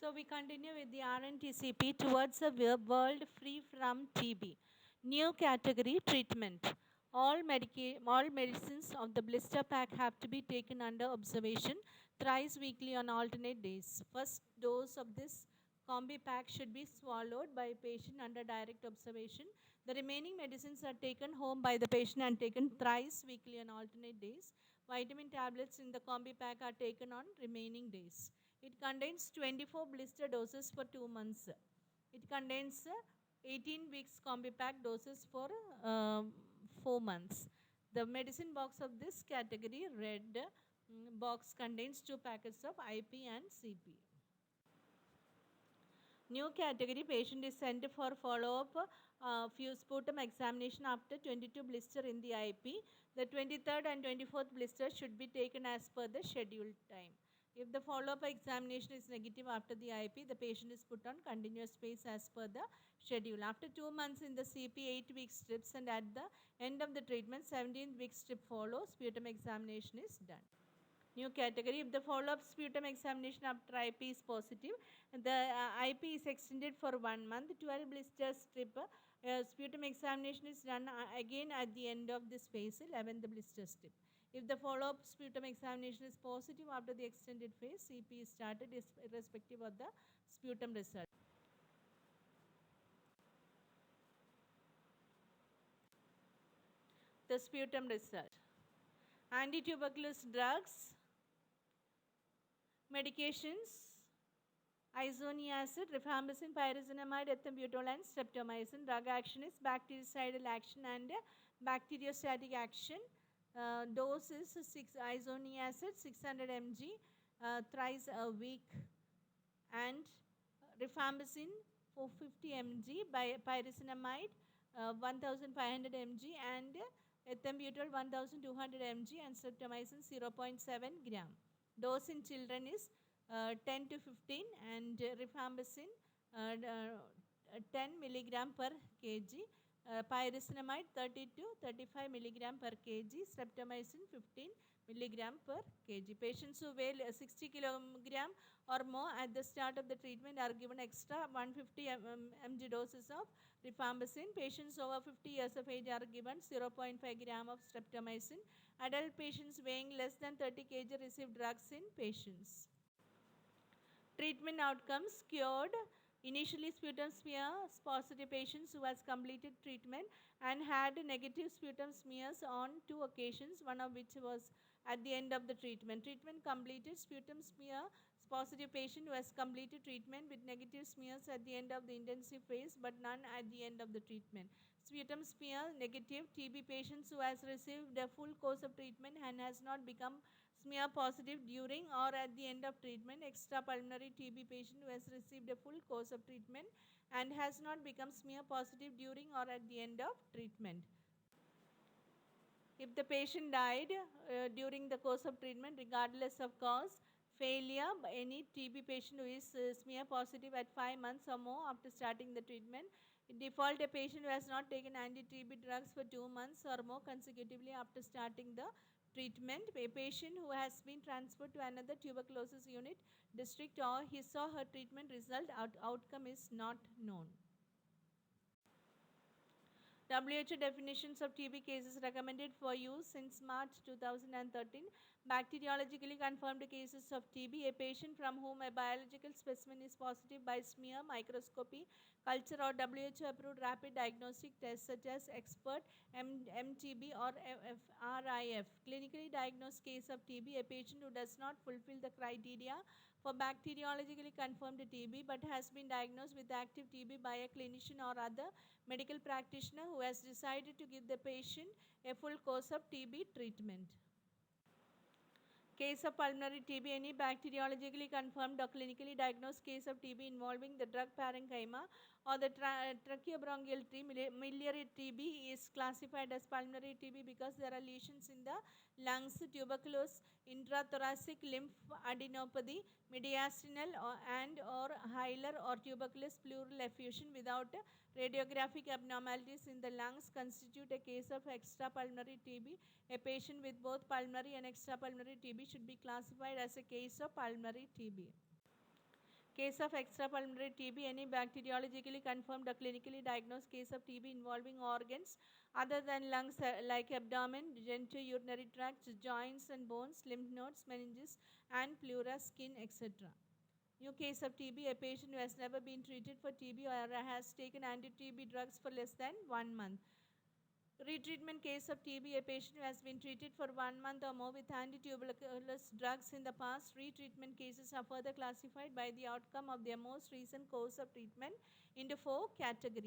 So we continue with the RNTCP towards a world free from TB. New category treatment. All medicines of the blister pack have to be taken under observation thrice weekly on alternate days. First dose of this combi pack should be swallowed by a patient under direct observation. The remaining medicines are taken home by the patient and taken thrice weekly on alternate days. Vitamin tablets in the combi pack are taken on remaining days. It contains 24 blister doses for 2 months. It contains 18 weeks combi pack doses for 4 months. The medicine box of this category, red box, contains 2 packets of IP and CP. New category, patient is sent for follow-up few sputum examination after 22 blister in the IP. The 23rd and 24th blister should be taken as per the scheduled time. If the follow-up examination is negative after the IP, the patient is put on continuous phase as per the schedule. After 2 months in the CP, 8-week strips, and at the end of the treatment, 17th week strip follows, sputum examination is done. New category, if the follow-up sputum examination after IP is positive, the IP is extended for 1 month, 12 blister strip, sputum examination is done again at the end of this phase, 11th blister strip. If the follow-up sputum examination is positive after the extended phase, CP is started irrespective of the sputum result. The sputum result. Antituberculous drugs, medications, isoniazid, rifampicin, pyrazinamide, ethambutol, and streptomycin. Drug action is bactericidal action and bacteriostatic action. Dose is 6 isoniazid, 600 mg thrice a week, and rifampicin 450 mg, by pyrazinamide 1500 mg, and ethambutol 1200 mg, and streptomycin 0.7 gram. Dose in children is 10 to 15, and rifampicin 10 milligram per kg, pyrazinamide 30 to 35 milligram per kg, streptomycin 15 milligram per kg. Patients who weigh 60 kilogram or more at the start of the treatment are given extra 150 mg doses of rifampicin. Patients over 50 years of age are given 0.5 gram of streptomycin. Adult patients weighing less than 30 kg receive drugs in patients. Treatment outcomes: cured. Initially sputum smears positive patients who has completed treatment and had negative sputum smears on 2 occasions, one of which was at the end of the treatment. Treatment completed, sputum smear positive patient who has completed treatment with negative smears at the end of the intensive phase but none at the end of the treatment. Sputum smear negative TB patients who has received a full course of treatment and has not become smear positive during or at the end of treatment. Extrapulmonary TB patient who has received a full course of treatment and has not become smear positive during or at the end of treatment. If the patient died during the course of treatment, regardless of cause, failure, any TB patient who is smear positive at 5 months or more after starting the treatment, default a patient who has not taken anti-TB drugs for 2 months or more consecutively after starting the treatment, a patient who has been transferred to another tuberculosis unit district, or his or her treatment result outcome is not known. WHO definitions of TB cases recommended for use since March 2013. Bacteriologically confirmed cases of TB, a patient from whom a biological specimen is positive by smear, microscopy, culture, or WHO approved rapid diagnostic tests such as EXPERT, MTB, or RIF. Clinically diagnosed case of TB, a patient who does not fulfill the criteria for bacteriologically confirmed TB but has been diagnosed with active TB by a clinician or other medical practitioner who has decided to give the patient a full course of TB treatment. Case of pulmonary TB, any bacteriologically confirmed or clinically diagnosed case of TB involving the drug parenchyma or the tracheobronchial tree. Miliary TB is classified as pulmonary TB because there are lesions in the lungs, tuberculous intrathoracic lymphadenopathy, mediastinal and or hilar or tuberculous pleural effusion without radiographic abnormalities in the lungs constitute a case of extrapulmonary TB. A patient with both pulmonary and extrapulmonary TB should be classified as a case of pulmonary TB. Case of extrapulmonary TB, any bacteriologically confirmed or clinically diagnosed case of TB involving organs other than lungs like abdomen, genitourinary tract, joints and bones, lymph nodes, meninges and pleura, skin, etc. New case of TB, a patient who has never been treated for TB or has taken anti-TB drugs for less than 1 month. Retreatment case of TB, a patient who has been treated for 1 month or more with antituberculous drugs in the past. Retreatment cases are further classified by the outcome of their most recent course of treatment into 4 categories.